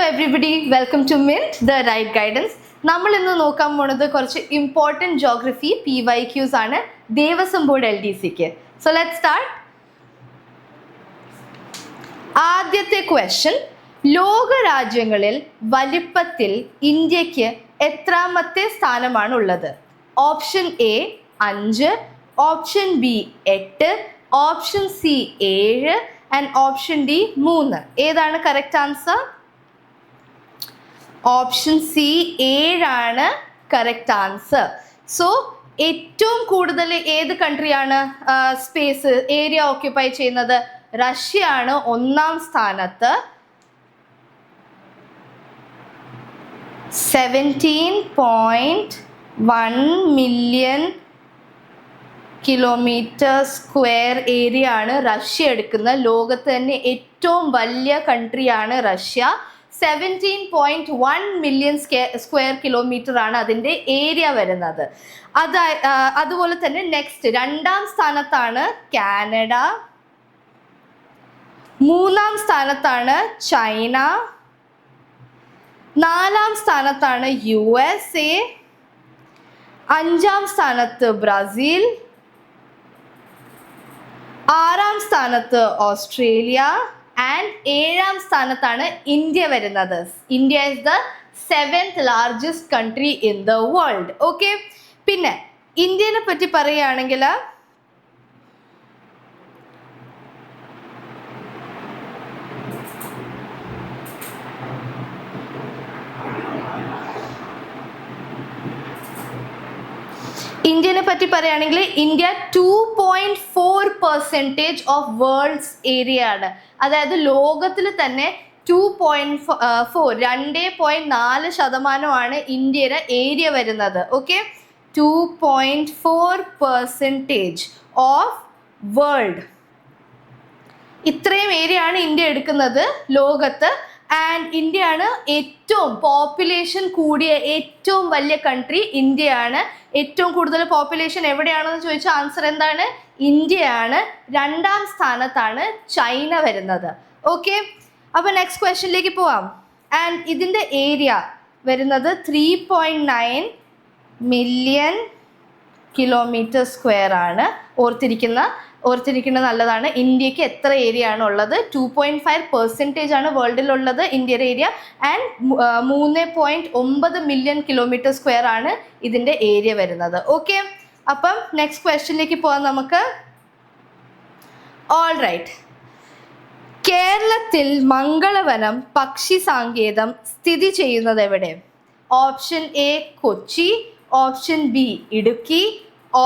everybody, welcome to Mint, the right guidance. നമ്മൾ ഇന്ന് നോക്കാൻ പോകുന്നത് കുറച്ച് ഇമ്പോർട്ടൻറ്റ് ജോഗ്രഫി PYQs ആണ് ദേവസ്വം ബോർഡ് LDCക്ക്. So let's start. ആദ്യത്തെ ക്വസ്റ്റ്യൻ, ലോകരാജ്യങ്ങളിൽ വലിപ്പത്തിൽ ഇന്ത്യക്ക് എത്രാമത്തെ സ്ഥാനമാണ് ഉള്ളത്? Option A 5, option B 8, option C 7 and option D 3. ഏതാണ് കറക്റ്റ് ആൻസർ? ഓപ്ഷൻ സി 7 ആണ് കറക്റ്റ് ആൻസർ. സോ ഏറ്റവും കൂടുതൽ ഏത് കൺട്രിയാണ് സ്പേസ് ഏരിയ ഓക്യുപ്പൈ ചെയ്യുന്നത്? റഷ്യ ആണ് ഒന്നാം സ്ഥാനത്ത്. 17.1 മില്യൺ കിലോമീറ്റർ സ്ക്വയർ ഏരിയ ആണ് റഷ്യ എടുക്കുന്നത്. ലോകത്ത് തന്നെ ഏറ്റവും വലിയ കൺട്രിയാണ് റഷ്യ. 17.1 മില്യൺ സ്ക്വയർ കിലോമീറ്റർ ആണ് അതിൻ്റെ ഏരിയ വരുന്നത്. അതുപോലെ തന്നെ നെക്സ്റ്റ് രണ്ടാം സ്ഥാനത്താണ് കാനഡ, മൂന്നാം സ്ഥാനത്താണ് ചൈന, നാലാം സ്ഥാനത്താണ് USA, അഞ്ചാം സ്ഥാനത്ത് ബ്രസീൽ, ആറാം സ്ഥാനത്ത് ഓസ്ട്രേലിയ ആൻഡ് ഏഴാം സ്ഥാനത്താണ് ഇന്ത്യ വരുന്നത്. India is the 7th largest country in the world. Okay, പിന്നെ ഇന്ത്യനെ പറ്റി പറയുകയാണെങ്കിൽ ഇന്ത്യ 2.4% ഓഫ് വേൾഡ്സ് ഏരിയ ആണ്. അതായത് ലോകത്തിൽ തന്നെ 2.4% ഇന്ത്യയുടെ ഏരിയ വരുന്നത്. Okay, 2.4% of world. ഇത്രയും ഏരിയ ആണ് ഇന്ത്യ എടുക്കുന്നത് ലോകത്ത്. ആൻഡ് ഇന്ത്യയാണ് ഏറ്റവും പോപ്പുലേഷൻ കൂടിയ ഏറ്റവും വലിയ കൺട്രി ഇന്ത്യയാണ്. ഏറ്റവും കൂടുതൽ പോപ്പുലേഷൻ എവിടെയാണെന്ന് ചോദിച്ചാൽ ആൻസർ എന്താണ്? ഇന്ത്യയാണ്. രണ്ടാം സ്ഥാനത്താണ് ചൈന വരുന്നത്. ഓക്കെ, അപ്പോൾ നെക്സ്റ്റ് ക്വസ്റ്റ്യനിലേക്ക് പോവാം. ആൻഡ് ഇതിൻ്റെ ഏരിയ വരുന്നത് 3.9 മില്യൺ കിലോമീറ്റർ സ്ക്വയർ ആണ്. ഓർത്തിരിക്കുന്നത് നല്ലതാണ്. ഇന്ത്യക്ക് എത്ര ഏരിയ ആണ് ഉള്ളത്? 2.5% ആണ് വേൾഡിലുള്ളത് ഇന്ത്യയുടെ area. And 3.9 million kilometre square ആണ് ഇതിൻ്റെ ഏരിയ വരുന്നത്. ഓക്കെ, അപ്പം നെക്സ്റ്റ് ക്വസ്റ്റ്യനിലേക്ക് പോകാം നമുക്ക്. ഓൾ റൈറ്റ്, കേരളത്തിൽ മംഗളവനം പക്ഷി സങ്കേതം സ്ഥിതി ചെയ്യുന്നത് എവിടെ? Option A Kochi, option B Idukki,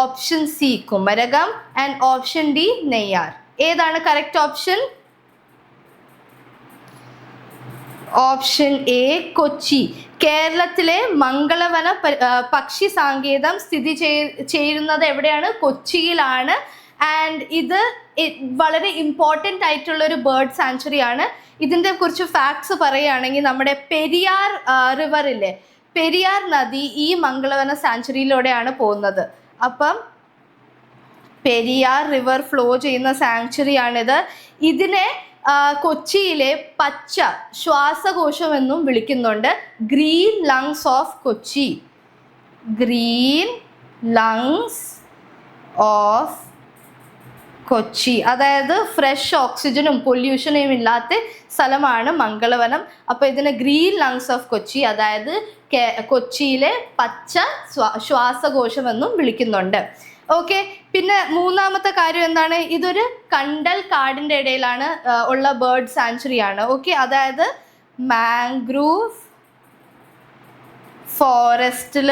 option C Kumarakom and option D Neyyar. ഏതാണ് correct option? Option A Kochi. കേരളത്തിലെ മംഗളവന പക്ഷി സങ്കേതം സ്ഥിതി ചെയ്യുന്നത് എവിടെയാണ്? കൊച്ചിയിലാണ്. ആൻഡ് ഇത് വളരെ ഇമ്പോർട്ടൻ്റ് ആയിട്ടുള്ള ഒരു ബേർഡ് സാങ്ച്വറി ആണ്. ഇതിൻ്റെ കുറിച്ച് ഫാക്ട്സ് പറയുകയാണെങ്കിൽ നമ്മുടെ പെരിയാർ റിവറില്ലേ, പെരിയാർ നദി ഈ മംഗളവന സാങ്ച്വറിയിലൂടെയാണ് പോകുന്നത്. അപ്പം പെരിയാർ റിവർ ഫ്ലോ ചെയ്യുന്ന സാങ്ച്വറിയാണിത്. ഇതിനെ കൊച്ചിയിലെ പച്ച ശ്വാസകോശം എന്നും വിളിക്കുന്നുണ്ട്. Green lungs of Kochi. Green lungs of Kochi. അതായത് ഫ്രഷ് ഓക്സിജനും പൊല്യൂഷനും ഇല്ലാത്ത സ്ഥലമാണ് മംഗളവനം. അപ്പോൾ ഇതിന് ഗ്രീൻ ലങ്സ് ഓഫ് കൊച്ചി, അതായത് കൊച്ചിയിലെ പച്ച ശ്വാസകോശം എന്നും വിളിക്കുന്നുണ്ട്. ഓക്കെ, പിന്നെ മൂന്നാമത്തെ കാര്യം എന്താണ്? ഇതൊരു കണ്ടൽ കാടിൻ്റെ ഇടയിലാണ് ഉള്ള ബേർഡ് സാങ്ച്വറിയാണ്. ഓക്കെ, അതായത് മാംഗ്രൂവ് ഫോറസ്റ്റിൽ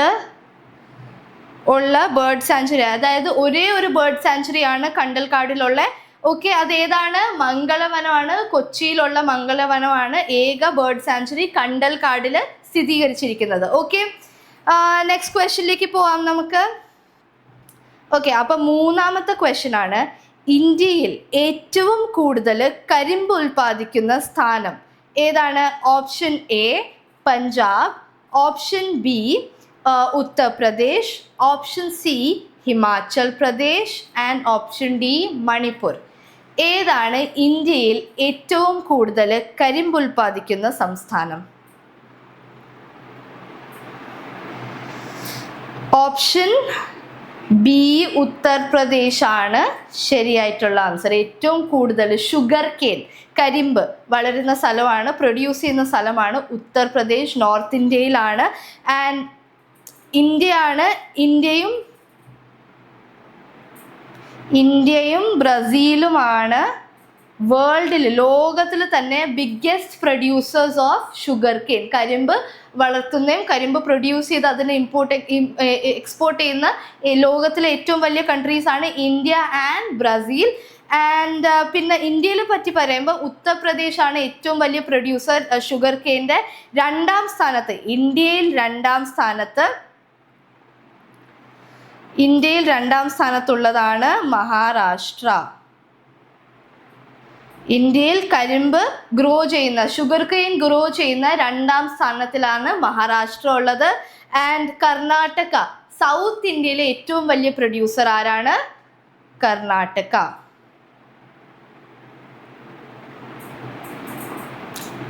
ഉള്ള ബേർഡ് സാങ്ച്വറി. അതായത് ഒരേ ഒരു ബേർഡ് സാങ്ച്വറിയാണ് കണ്ടൽക്കാടിലുള്ള. ഓക്കെ, അതേതാണ്? മംഗളവനമാണ്. കൊച്ചിയിലുള്ള മംഗളവനമാണ് ഏക ബേർഡ് സാങ്ച്വറി കണ്ടൽക്കാടിൽ സ്ഥിരീകരിച്ചിരിക്കുന്നത്. ഓക്കെ, നെക്സ്റ്റ് ക്വസ്റ്റ്യനിലേക്ക് പോവാം നമുക്ക്. ഓക്കെ, അപ്പം മൂന്നാമത്തെ ക്വസ്റ്റ്യൻ ആണ്, ഇന്ത്യയിൽ ഏറ്റവും കൂടുതൽ കരിമ്പ് ഉൽപ്പാദിക്കുന്ന സ്ഥാനം ഏതാണ്? Option A Punjab, option B Uttar Pradesh, option C Himachal Pradesh and option D Manipur. ഏതാണ് ഇന്ത്യയിൽ ഏറ്റവും കൂടുതൽ കരിമ്പ് ഉൽപ്പാദിക്കുന്ന സംസ്ഥാനം? ഓപ്ഷൻ ബി ഉത്തർപ്രദേശ് ആണ് ശരിയായിട്ടുള്ള ആൻസർ. ഏറ്റവും കൂടുതൽ ഷുഗർ കെയിൻ, കരിമ്പ് വളരുന്ന സ്ഥലമാണ്, പ്രൊഡ്യൂസ് ചെയ്യുന്ന സ്ഥലമാണ് ഉത്തർപ്രദേശ്, നോർത്ത് ഇന്ത്യയിലാണ്. ആൻഡ് ഇന്ത്യയും ബ്രസീലുമാണ് വേൾഡിൽ, ലോകത്തിൽ തന്നെ biggest producers of sugarcane. കരിമ്പ് വളർത്തുന്നതും കരിമ്പ് പ്രൊഡ്യൂസ് ചെയ്ത് അതിനെ എക്സ്പോർട്ട് ചെയ്യുന്ന ലോകത്തിലെ ഏറ്റവും വലിയ കൺട്രീസ് ആണ് ഇന്ത്യ ആൻഡ് ബ്രസീൽ. ആൻഡ് പിന്നെ ഇന്ത്യയിൽ പറ്റി പറയുമ്പോൾ ഉത്തർപ്രദേശ് ആണ് ഏറ്റവും വലിയ പ്രൊഡ്യൂസർ ഷുഗർ കെയിൻ്റെ. രണ്ടാം സ്ഥാനത്ത്, ഇന്ത്യയിൽ രണ്ടാം സ്ഥാനത്തുള്ളതാണ് മഹാരാഷ്ട്ര. ഇന്ത്യയിൽ കരിമ്പ് ഗ്രോ ചെയ്യുന്ന, ഷുഗർ കെയിൻ ഗ്രോ ചെയ്യുന്ന രണ്ടാം സ്ഥാനത്തിലാണ് മഹാരാഷ്ട്ര ഉള്ളത്. ആൻഡ് കർണാടക, സൗത്ത് ഇന്ത്യയിലെ ഏറ്റവും വലിയ പ്രൊഡ്യൂസർ ആരാണ്? Karnataka.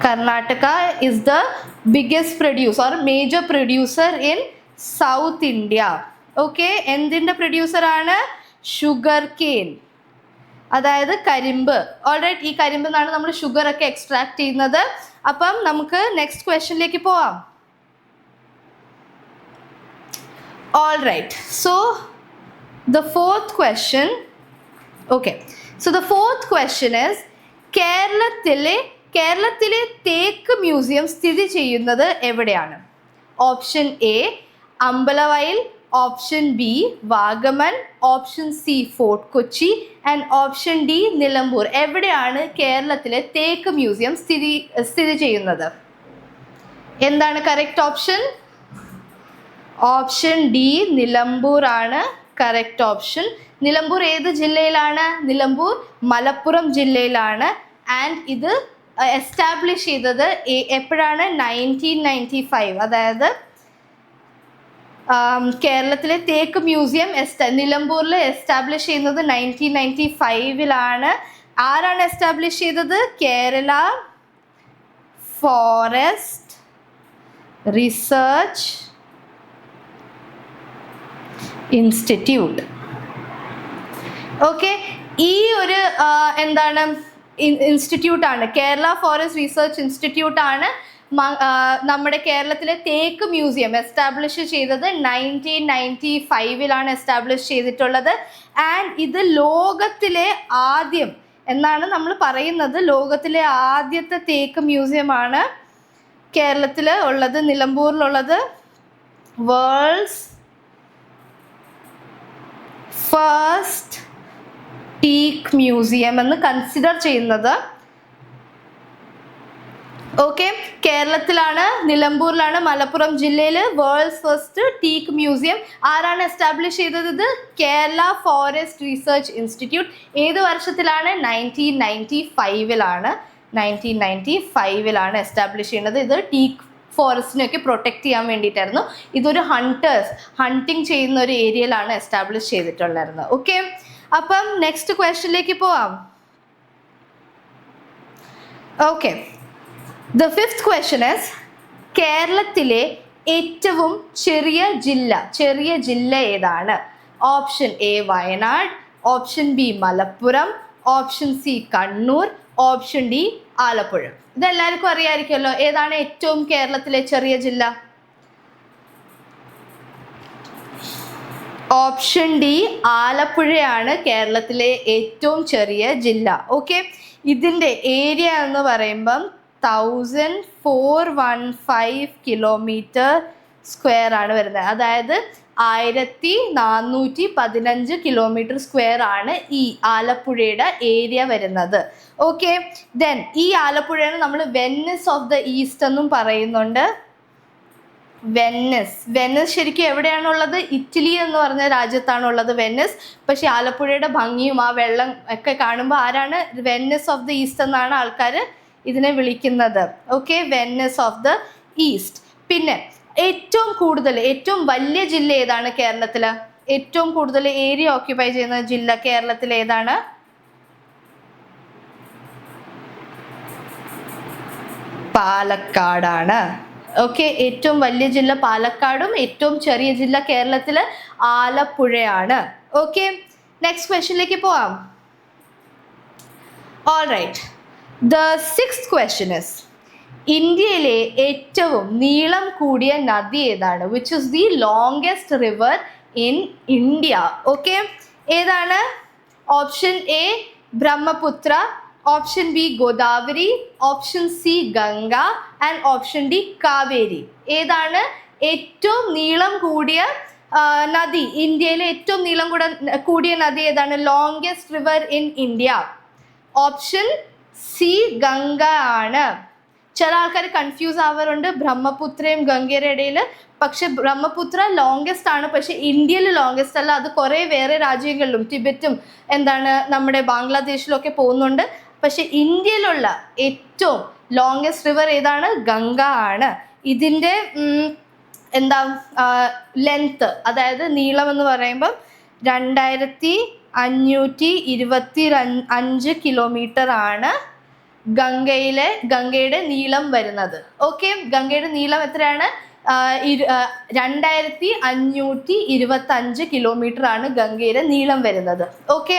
Karnataka is the biggest producer or major producer in South India. Okay, എന്തിൻ്റെ പ്രൊഡ്യൂസർ ആണ്? ഷുഗർ കെയിൻ, അതായത് കരിമ്പ്. ഓൾറൈറ്റ്, ഈ കരിമ്പിൽ നിന്നാണ് നമ്മൾ ഷുഗർ ഒക്കെ എക്സ്ട്രാക്ട് ചെയ്യുന്നത്. അപ്പം നമുക്ക് നെക്സ്റ്റ് ക്വസ്റ്റ്യനിലേക്ക് പോവാം. All right, so the fourth question is കേരളത്തിലെ തേക്ക് മ്യൂസിയം സ്ഥിതി ചെയ്യുന്നത് എവിടെയാണ്? Option A Ambalavayal, option B Vagamon, option C fort Kochi and option D Nilambur. എവിടെയാണ് കേരളത്തിലെ തേക്ക് മ്യൂസിയം സ്ഥിതി ചെയ്യുന്നത്? എന്താണ് correct option? Option D Nilambur ആണ് കറക്റ്റ് ഓപ്ഷൻ. നിലമ്പൂർ ഏത് ജില്ലയിലാണ്? നിലമ്പൂർ മലപ്പുറം ജില്ലയിലാണ്. ആൻഡ് ഇത് എസ്റ്റാബ്ലിഷ് ചെയ്തത് എപ്പോഴാണ്? 1995. അതായത് കേരളത്തിലെ തേക്ക് മ്യൂസിയം നിലമ്പൂരിൽ എസ്റ്റാബ്ലിഷ് ചെയ്യുന്നത് 1995 ആരാണ് എസ്റ്റാബ്ലിഷ് ചെയ്തത്? Kerala forest research institute. Okay, ഈ ഒരു എന്താണ് ഇൻസ്റ്റിറ്റ്യൂട്ടാണ്, കേരള ഫോറസ്റ്റ് റിസർച്ച് ഇൻസ്റ്റിറ്റ്യൂട്ടാണ് നമ്മുടെ കേരളത്തിലെ തേക്ക് മ്യൂസിയം എസ്റ്റാബ്ലിഷ് ചെയ്തത് 1995 എസ്റ്റാബ്ലിഷ് ചെയ്തിട്ടുള്ളത്. ആൻഡ് ഇത് ലോകത്തിലെ ആദ്യം എന്നാണ് നമ്മൾ പറയുന്നത്. ലോകത്തിലെ ആദ്യത്തെ തേക്ക് മ്യൂസിയമാണ് കേരളത്തിൽ ഉള്ളത്, നിലമ്പൂരിലുള്ളത്. വേൾഡ്സ് ഫസ്റ്റ് ടീക്ക് മ്യൂസിയം എന്ന് കൺസിഡർ ചെയ്യുന്നത്. ഓക്കെ, കേരളത്തിലാണ്, നിലമ്പൂരിലാണ്, മലപ്പുറം ജില്ലയിൽ വേൾഡ്സ് ഫസ്റ്റ് ടീക്ക് മ്യൂസിയം ആരാണ് എസ്റ്റാബ്ലിഷ് ചെയ്തത്? ഇത് കേരള ഫോറസ്റ്റ് റിസർച്ച് ഇൻസ്റ്റിറ്റ്യൂട്ട്. ഏത് വർഷത്തിലാണ്? 1995 എസ്റ്റാബ്ലിഷ് ചെയ്യുന്നത്. ഇത് ടീക്ക് ഫോറസ്റ്റിനെയൊക്കെ പ്രൊട്ടക്റ്റ് ചെയ്യാൻ വേണ്ടിയിട്ടായിരുന്നു. ഇതൊരു ഹണ്ടിങ് ചെയ്യുന്ന ഒരു ഏരിയയിലാണ് എസ്റ്റാബ്ലിഷ് ചെയ്തിട്ടുണ്ടായിരുന്നത്. ഓക്കെ, അപ്പം നെക്സ്റ്റ് ക്വസ്റ്റ്യനിലേക്ക് പോവാം. Okay, the fifth question is കേരളത്തിലെ ഏറ്റവും ചെറിയ ജില്ല ഏതാണ്? Option A Wayanad, option B Malappuram, option C Kannur, option D Alappuzha. ഇതെല്ലാവർക്കും അറിയാമായിരിക്കുമല്ലോ. ഏതാണ് ഏറ്റവും കേരളത്തിലെ ചെറിയ ജില്ല? ഓപ്ഷൻ ഡി ആലപ്പുഴയാണ് കേരളത്തിലെ ഏറ്റവും ചെറിയ ജില്ല. ഓക്കെ, ഇതിൻ്റെ ഏരിയ എന്ന് പറയുമ്പം 1415 കിലോമീറ്റർ സ്ക്വയർ ആണ് വരുന്നത്. അതായത് 1415 കിലോമീറ്റർ സ്ക്വയർ ആണ് ഈ ആലപ്പുഴയുടെ ഏരിയ വരുന്നത്. ഓക്കെ, ദെൻ ഈ ആലപ്പുഴയാണ് നമ്മൾ വെന്നിസ് ഓഫ് ദ ഈസ്റ്റ് എന്നും പറയുന്നുണ്ട്. വെന്നിസ് ശരിക്കും എവിടെയാണുള്ളത്? ഇറ്റലി എന്ന് പറഞ്ഞ രാജ്യത്താണുള്ളത് വെന്നിസ്. പക്ഷെ ആലപ്പുഴയുടെ ഭംഗിയും ആ വെള്ളം ഒക്കെ കാണുമ്പോൾ ആരാണ്? വെന്നിസ് ഓഫ് ദ ഈസ്റ്റ് എന്നാണ് ആൾക്കാർ ഇതിനെ വിളിക്കുന്നത്. Okay, Venice of the east. പിന്നെ ഏറ്റവും വലിയ ജില്ല ഏതാണ് കേരളത്തിൽ? ഏറ്റവും കൂടുതൽ ഏരിയ ഓക്യുപ്പൈ ചെയ്യുന്ന ജില്ല കേരളത്തിൽ ഏതാണ്? പാലക്കാടാണ്. ഓക്കെ, ഏറ്റവും വലിയ ജില്ല പാലക്കാടും ഏറ്റവും ചെറിയ ജില്ല കേരളത്തിൽ ആലപ്പുഴയാണ്. ഓക്കെ, നെക്സ്റ്റ് ക്വസ്റ്റ്യനിലേക്ക് പോവാം. All right, the sixth question is ഇന്ത്യയിലെ ഏറ്റവും നീളം കൂടിയ നദി ഏതാണ്? Which is the longest river in India? Okay, ഏതാണ്? Option A Brahmaputra, option B Godavari, option C Ganga and option D Kaveri. ഏതാണ് ഏറ്റവും നീളം കൂടിയ നദി? ഇന്ത്യയിലെ ഏറ്റവും നീളം കൂടിയ നദി ഏതാണ്? Longest river in India. Option C Ganga ആണ്. ചില ആൾക്കാർ കൺഫ്യൂസ് ആവാറുണ്ട് ബ്രഹ്മപുത്രയും ഗംഗയുടെ ഇടയിൽ. പക്ഷെ ബ്രഹ്മപുത്ര ലോങ്ഗസ്റ്റ് ആണ്, പക്ഷെ ഇന്ത്യയിൽ ലോങ്ഗസ്റ്റ് അല്ല. അത് കുറേ വേറെ രാജ്യങ്ങളിലും ടിബറ്റും നമ്മുടെ ബാംഗ്ലാദേശിലൊക്കെ പോകുന്നുണ്ട്. പക്ഷെ ഇന്ത്യയിലുള്ള ഏറ്റവും ലോങ്ഗസ്റ്റ് റിവർ ഏതാണ്? ഗംഗ ആണ്. ഇതിൻ്റെ ലെങ്ത്, അതായത് നീളം എന്ന് പറയുമ്പം 2525 കിലോമീറ്റർ ആണ് ഗംഗയുടെ നീളം വരുന്നത്. ഓക്കെ, ഗംഗയുടെ നീളം എത്രയാണ്? 2525 കിലോമീറ്റർ ആണ് ഗംഗയുടെ നീളം വരുന്നത്. ഓക്കെ,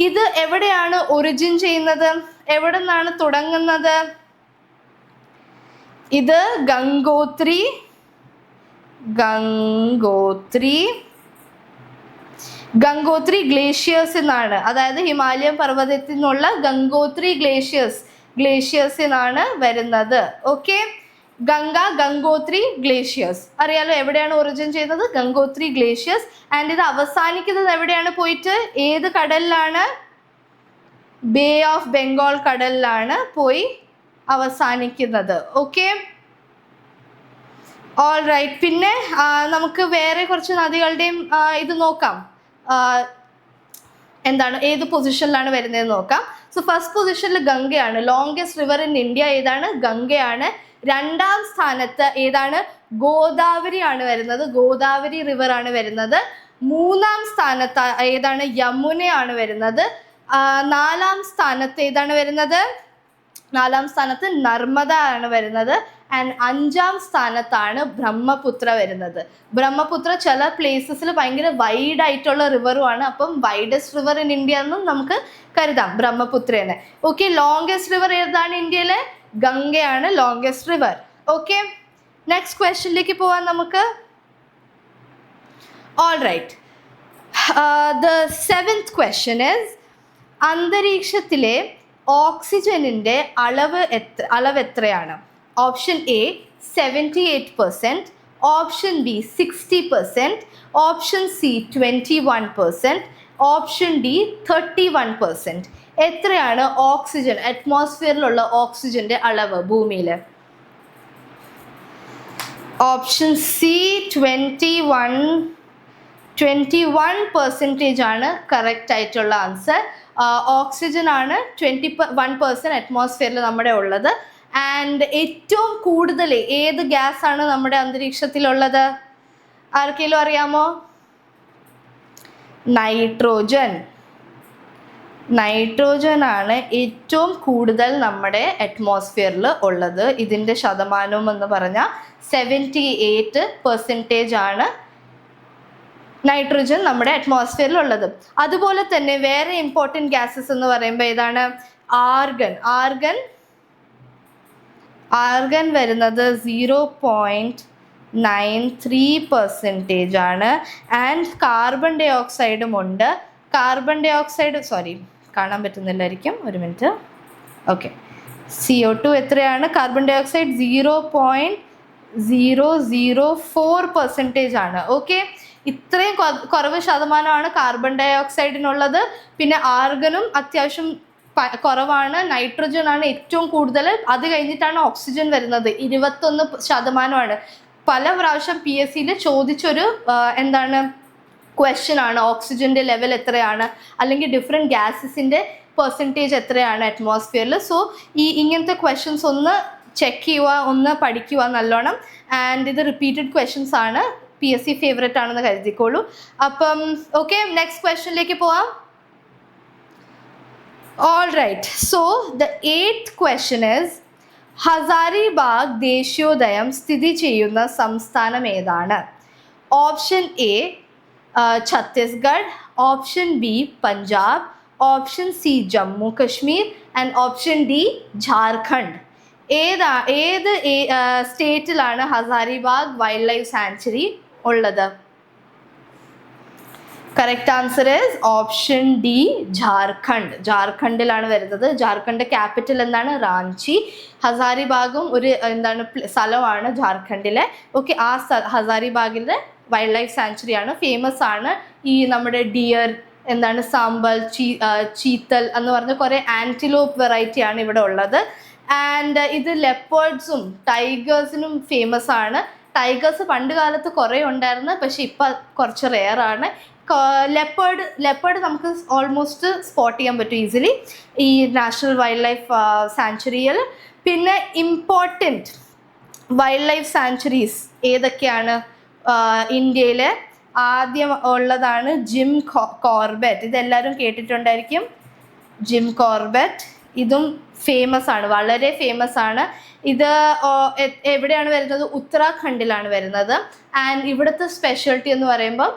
ഇത് എവിടെയാണ് ഒറിജിൻ ചെയ്യുന്നത്? എവിടെ നിന്നാണ് തുടങ്ങുന്നത്? ഇത് ഗംഗോത്രി ഗ്ലേഷ്യേഴ്സ് എന്നാണ്. അതായത് ഹിമാലയൻ പർവ്വതത്തിൽ നിന്നുള്ള ഗംഗോത്രി ഗ്ലേഷ്യേഴ്സ് എന്നാണ് വരുന്നത്. ഓക്കെ, ഗംഗോത്രി ഗ്ലേഷ്യേഴ്സ് അറിയാലോ എവിടെയാണ് ഒറിജിൻ ചെയ്യുന്നത്? ഗംഗോത്രി ഗ്ലേഷ്യേഴ്സ്. ആൻഡ് ഇത് അവസാനിക്കുന്നത് എവിടെയാണ് പോയിട്ട്? ഏത് കടലിലാണ്? ബേ ഓഫ് ബംഗാൾ കടലിലാണ് പോയി അവസാനിക്കുന്നത്. Okay, all right. പിന്നെ നമുക്ക് വേറെ കുറച്ച് നദികളുടെയും ഇത് നോക്കാം. ഏത് പൊസിഷനിലാണ് വരുന്നതെന്ന് നോക്കാം. സോ ഫസ്റ്റ് പൊസിഷനിൽ ഗംഗയാണ്. ലോങ്ഗസ്റ്റ് റിവർ ഇൻ ഇന്ത്യ ഏതാണ്? ഗംഗയാണ്. രണ്ടാം സ്ഥാനത്ത് ഏതാണ്? ഗോദാവരി ആണ് വരുന്നത്. ഗോദാവരി റിവർ ആണ് വരുന്നത്. മൂന്നാം സ്ഥാനത്ത് ഏതാണ്? യമുനയാണ് വരുന്നത്. നാലാം സ്ഥാനത്ത് ഏതാണ് വരുന്നത്? നാലാം സ്ഥാനത്ത് നർമ്മദ ആണ് വരുന്നത്. ആൻഡ് അഞ്ചാം സ്ഥാനത്താണ് ബ്രഹ്മപുത്ര വരുന്നത്. ബ്രഹ്മപുത്ര ചില പ്ലേസസിൽ ഭയങ്കര വൈഡ് ആയിട്ടുള്ള റിവറുമാണ്. അപ്പം വൈഡസ്റ്റ് റിവർ ഇൻ ഇന്ത്യ എന്നും നമുക്ക് കരുതാം ബ്രഹ്മപുത്രേനെ. ഓക്കെ, ലോങ്ഗസ്റ്റ് റിവർ ഏതാണ് ഇന്ത്യയിലെ? ഗംഗയാണ് ലോങ്ഗസ്റ്റ് റിവർ. ഓക്കെ, നെക്സ്റ്റ് ക്വസ്റ്റ്യനിലേക്ക് പോവാൻ നമുക്ക്. All right, the seventh question is അന്തരീക്ഷത്തിലെ ഓക്സിജനിൻ്റെ അളവ് എത്രയാണ്? Option A 78%, option B 60%, option C 21%, option D 31%. എത്രയാണ് ഓക്സിജൻ, അറ്റ്മോസ്ഫിയറിലുള്ള ഓക്സിജന്റെ അളവ് ഭൂമിയിൽ? ഓപ്ഷൻ സി 21% ആണ് കറക്റ്റ് ആയിട്ടുള്ള ആൻസർ. ഓക്സിജൻ ആണ് 21% അറ്റ്മോസ്ഫിയറിൽ നമ്മുടെ ഉള്ളത്. ആൻഡ് ഏറ്റവും കൂടുതൽ ഏത് ഗ്യാസ് ആണ് നമ്മുടെ അന്തരീക്ഷത്തിലുള്ളത്? ആർക്കെങ്കിലും അറിയാമോ? നൈട്രോജൻ ആണ് ഏറ്റവും കൂടുതൽ നമ്മുടെ അറ്റ്മോസ്ഫിയറിൽ ഉള്ളത്. ഇതിൻ്റെ ശതമാനം എന്ന് പറഞ്ഞാൽ 78% ആണ് നൈട്രോജൻ നമ്മുടെ അറ്റ്മോസ്ഫിയറിൽ ഉള്ളത്. അതുപോലെ തന്നെ വേറെ ഇമ്പോർട്ടൻറ്റ് ഗ്യാസസ് എന്ന് പറയുമ്പോൾ ഏതാണ്? ആർഗൺ വരുന്നത് 0.93% ആണ്. ആൻഡ് കാർബൺ ഡൈ ഓക്സൈഡും ഉണ്ട്. കാണാൻ പറ്റുന്നില്ലായിരിക്കും, ഒരു മിനിറ്റ്. ഓക്കെ, CO2 എത്രയാണ്? കാർബൺ ഡൈ ഓക്സൈഡ് 0.004% ആണ്. ഓക്കെ, ഇത്രയും കുറവ് ശതമാനമാണ് കാർബൺ ഡൈ ഓക്സൈഡിനുള്ളത്. പിന്നെ ആർഗനും അത്യാവശ്യം കുറവാണ്. നൈട്രജൻ ആണ് ഏറ്റവും കൂടുതൽ. അത് കഴിഞ്ഞിട്ടാണ് ഓക്സിജൻ വരുന്നത്, 21%. പല പ്രാവശ്യം PSCയിൽ ചോദിച്ചൊരു ക്വസ്റ്റ്യൻ ആണ് ഓക്സിജൻ്റെ ലെവൽ എത്രയാണ്, അല്ലെങ്കിൽ ഡിഫറെൻറ്റ് ഗ്യാസസിൻ്റെ പെർസെൻറ്റേജ് എത്രയാണ് അറ്റ്മോസ്ഫിയറിൽ. സോ ഇങ്ങനത്തെ ക്വസ്റ്റ്യൻസ് ഒന്ന് ചെക്ക് ചെയ്യുക, ഒന്ന് പഠിക്കുക നല്ലോണം. ആൻഡ് ഇത് റിപ്പീറ്റഡ് ക്വസ്റ്റ്യൻസ് ആണ്, PSC ഫേവറേറ്റ് ആണെന്ന് കരുതിക്കോളൂ. അപ്പം ഓക്കെ, നെക്സ്റ്റ് ക്വസ്റ്റ്യനിലേക്ക് പോവാം. All right, so the 8th question is Hazaribagh ദേശീയോദ്യാനം സ്ഥിതി ചെയ്യുന്ന സംസ്ഥാനം ഏതാണ്? Option A Chhattisgarh, option B Punjab, option C Jammu Kashmir and option D Jharkhand. ഏത് സ്റ്റേറ്റിലാണ് ഹസാരിബാഗ് വൈൽഡ് ലൈഫ് സാങ്ച്വറി ഉള്ളത്? Correct answer is option D Jharkhand. ജാർഖണ്ഡിലാണ് വരുന്നത്. ജാർഖണ്ഡ് ക്യാപിറ്റൽ എന്താണ്? റാഞ്ചി. ഹസാരിബാഗും ഒരു സ്ഥലമാണ് ജാർഖണ്ഡിലെ. ഓക്കെ, ആ ഹസാരിബാഗിലെ വൈൽഡ് ലൈഫ് സാങ്ച്വറിയാണ്. ഫേമസ് ആണ് ഈ നമ്മുടെ ഡിയർ സാമ്പൽ, ചീത്തൽ എന്ന് പറഞ്ഞ കുറേ ആൻറ്റിലോപ്പ് വെറൈറ്റിയാണ് ഇവിടെ ഉള്ളത്. ആൻഡ് ഇത് ലെപ്പേർഡ്സും ടൈഗേഴ്സിനും ഫേമസ് ആണ്. ടൈഗേഴ്സ് പണ്ട് കാലത്ത് കുറേ ഉണ്ടായിരുന്നു, പക്ഷെ ഇപ്പം കുറച്ച് റെയർ ആണ്. ലെപ്പേർഡ് നമുക്ക് ഓൾമോസ്റ്റ് സ്പോട്ട് ചെയ്യാൻ പറ്റും ഈസിലി ഈ നാഷണൽ വൈൽഡ് ലൈഫ് സാങ്ച്വറിയിൽ. പിന്നെ ഇമ്പോർട്ടൻറ്റ് വൈൽഡ് ലൈഫ് സാങ്ച്വറീസ് ഏതൊക്കെയാണ് ഇന്ത്യയിൽ? ആദ്യം ഉള്ളതാണ് ജിം കോർബറ്റ്. ഇതെല്ലാവരും കേട്ടിട്ടുണ്ടായിരിക്കും, ജിം കോർബറ്റ്. ഇതും ഫേമസ് ആണ്, വളരെ ഫേമസ് ആണ്. ഇത് എവിടെയാണ് വരുന്നത്? ഉത്തരാഖണ്ഡിലാണ് വരുന്നത്. ആൻഡ് ഇവിടുത്തെ സ്പെഷ്യാലിറ്റി എന്ന് പറയുമ്പോൾ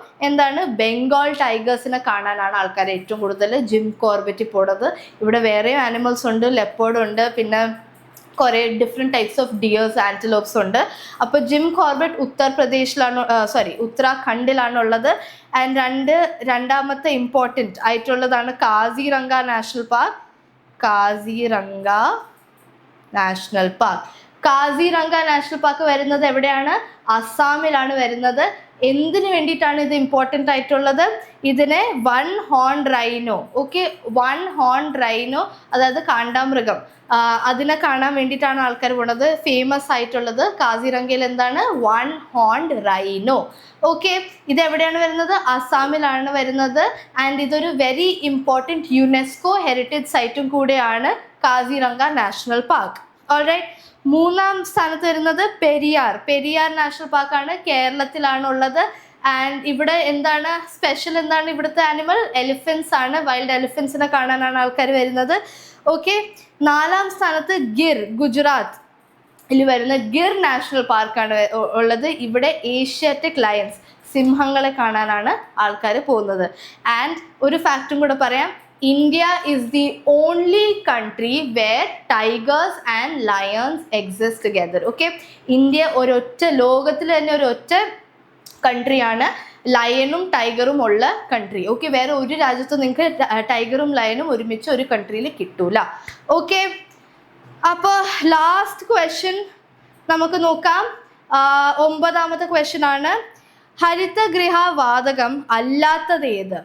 ബംഗാൾ ടൈഗേഴ്സിനെ കാണാനാണ് ആൾക്കാർ ഏറ്റവും കൂടുതൽ ജിം കോർബറ്റിൽ പോണത്. ഇവിടെ വേറെയും ആനിമൽസ് ഉണ്ട്, ലെപ്പേർഡ് ഉണ്ട്, പിന്നെ കുറേ ഡിഫറെൻറ്റ് ടൈപ്സ് ഓഫ് ഡിയേഴ്സ്, ആൻറ്റിലോപ്സ് ഉണ്ട്. അപ്പോൾ ജിം കോർബറ്റ് ഉത്തരാഖണ്ഡിലാണ് ഉള്ളത്. ആൻഡ് രണ്ടാമത്തെ ഇമ്പോർട്ടൻറ്റ് ആയിട്ടുള്ളതാണ് Kaziranga national park. Kaziranga national park വരുന്നത് എവിടെയാണ്? അസാമിലാണ് വരുന്നത്. എന്തിനു വേണ്ടിയിട്ടാണ് ഇത് ഇമ്പോർട്ടൻ്റ് ആയിട്ടുള്ളത്? ഇതിനെ വൺ ഹോൺ റൈനോ, അതായത് കാണ്ടാമൃഗം, അതിനെ കാണാൻ വേണ്ടിയിട്ടാണ് ആൾക്കാർ പോണത്. ഫേമസ് ആയിട്ടുള്ളത് കാസിരംഗയിൽ വൺ ഹോൺഡ് റൈനോ. ഓക്കെ, ഇത് എവിടെയാണ് വരുന്നത്? അസാമിലാണ് വരുന്നത്. ആൻഡ് ഇതൊരു വെരി ഇമ്പോർട്ടൻറ്റ് യുനെസ്കോ ഹെറിറ്റേജ് സൈറ്റും കൂടെയാണ് കാസിരംഗ നാഷണൽ പാർക്ക്. ഓൾറൈറ്റ്, മൂന്നാം സ്ഥാനത്ത് വരുന്നത് പെരിയാർ നാഷണൽ പാർക്കാണ്. കേരളത്തിലാണ് ഉള്ളത്. ആൻഡ് ഇവിടെ സ്പെഷ്യൽ ഇവിടുത്തെ ആനിമൽ? എലിഫൻസ് ആണ്. വൈൽഡ് എലിഫൻസിനെ കാണാനാണ് ആൾക്കാർ വരുന്നത്. ഓക്കെ, നാലാം സ്ഥാനത്ത് ഗുജറാത്തിൽ വരുന്ന ഗിർ നാഷണൽ പാർക്കാണ് ഉള്ളത്. ഇവിടെ ഏഷ്യാറ്റിക് ലയൺസ്, സിംഹങ്ങളെ കാണാനാണ് ആൾക്കാർ പോകുന്നത്. ആൻഡ് ഒരു ഫാക്റ്റും കൂടെ പറയാം, India is the only country where tigers and lions exist together. Okay, India ലോകത്തിൽ തന്നെ ഒരൊറ്റ കൺട്രിയാണ് ലയനും ടൈഗറും ഉള്ള കൺട്രി. ഓക്കെ, വേറെ ഒരു രാജ്യത്തും നിങ്ങൾക്ക് ടൈഗറും ലയനും ഒരുമിച്ച് ഒരു കൺട്രിയിൽ കിട്ടൂല. ഓക്കെ, അപ്പോൾ ലാസ്റ്റ് ക്വസ്റ്റ്യൻ നമുക്ക് നോക്കാം. 9ാമത്തെ ക്വസ്റ്റ്യൻ ആണ്, ഹരിതഗൃഹ വാതകം അല്ലാത്തത് ഏത്?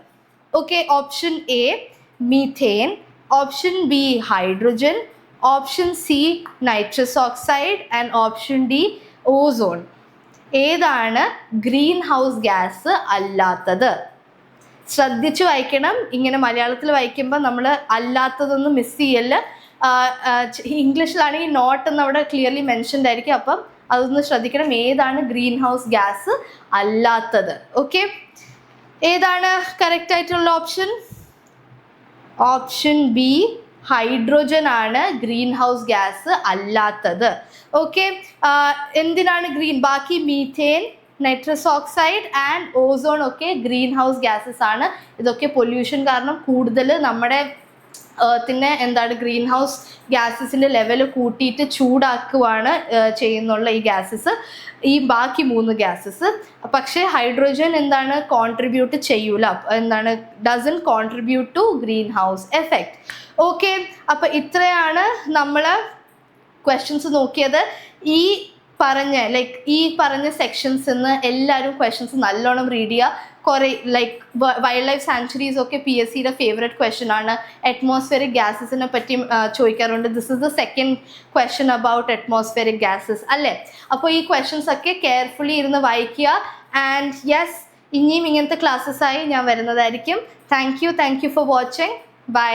Okay, option A methane, option B hydrogen, option C nitrous oxide and option D ozone. ഏതാണ് ഗ്രീൻ ഹൗസ് ഗ്യാസ് അല്ലാത്തത്? ശ്രദ്ധിച്ചു വായിക്കണം. ഇങ്ങനെ മലയാളത്തിൽ വായിക്കുമ്പോൾ നമ്മൾ അല്ലാത്തതൊന്നും മിസ് ചെയ്യല്ല. ഇംഗ്ലീഷിലാണെങ്കിൽ നോട്ട് എന്ന് അവിടെ ക്ലിയർലി മെൻഷൻഡ് ആയിരിക്കും. അപ്പം അതൊന്ന് ശ്രദ്ധിക്കണം, ഏതാണ് ഗ്രീൻ ഹൗസ് ഗ്യാസ് അല്ലാത്തത്. ഓക്കെ, ഏതാണ് കറക്റ്റ് ആയിട്ടുള്ള ഓപ്ഷൻ? ഓപ്ഷൻ ബി ഹൈഡ്രോജൻ ആണ് ഗ്രീൻ ഹൗസ് ഗ്യാസ് അല്ലാത്തത്. ഓക്കെ, എന്തിനാണ് ഗ്രീൻ? ബാക്കി methane, nitrous oxide and ozone ഒക്കെ ഗ്രീൻ ഹൗസ് ഗ്യാസസ് ആണ്. ഇതൊക്കെ പൊല്യൂഷൻ കാരണം കൂടുതൽ നമ്മുടെ എർത്തിനെ ഗ്രീൻ ഹൗസ് ഗ്യാസസിൻ്റെ ലെവൽ കൂട്ടിയിട്ട് ചൂടാക്കുവാണ് ചെയ്യുന്നുള്ള ഈ ഗ്യാസസ്, ഈ ബാക്കി 3 ഗ്യാസസ്. പക്ഷേ ഹൈഡ്രോജൻ കോൺട്രിബ്യൂട്ട് ചെയ്യൂല, doesn't contribute to greenhouse effect. Okay, അപ്പോൾ ഇത്രയാണ് നമ്മൾ ക്വസ്റ്റ്യൻസ് നോക്കിയത്. ഈ പറഞ്ഞ സെക്ഷൻസ് നിന്ന് എല്ലാവരും ക്വസ്റ്റ്യൻസ് നല്ലോണം റീഡ് ചെയ്യുക. കുറേ വൈൽഡ് ലൈഫ് സാങ്ച്വറീസ് ഒക്കെ PSCയുടെ ഫേവറേറ്റ് ക്വസ്റ്റ്യൻ ആണ്. അറ്റ്മോസ്ഫിയറിക് ഗ്യാസസിനെ പറ്റി ചോദിക്കാറുണ്ട്. This is the second question about atmospheric gases അല്ലേ? അപ്പോൾ ഈ ക്വസ്റ്റ്യൻസ് ഒക്കെ കെയർഫുള്ളി ഇരുന്ന് വായിക്കുക. ആൻഡ് യെസ്, ഇനിയും ഇങ്ങനത്തെ ക്ലാസ്സസായി ഞാൻ വരുന്നതായിരിക്കും. Thank you for watching. By.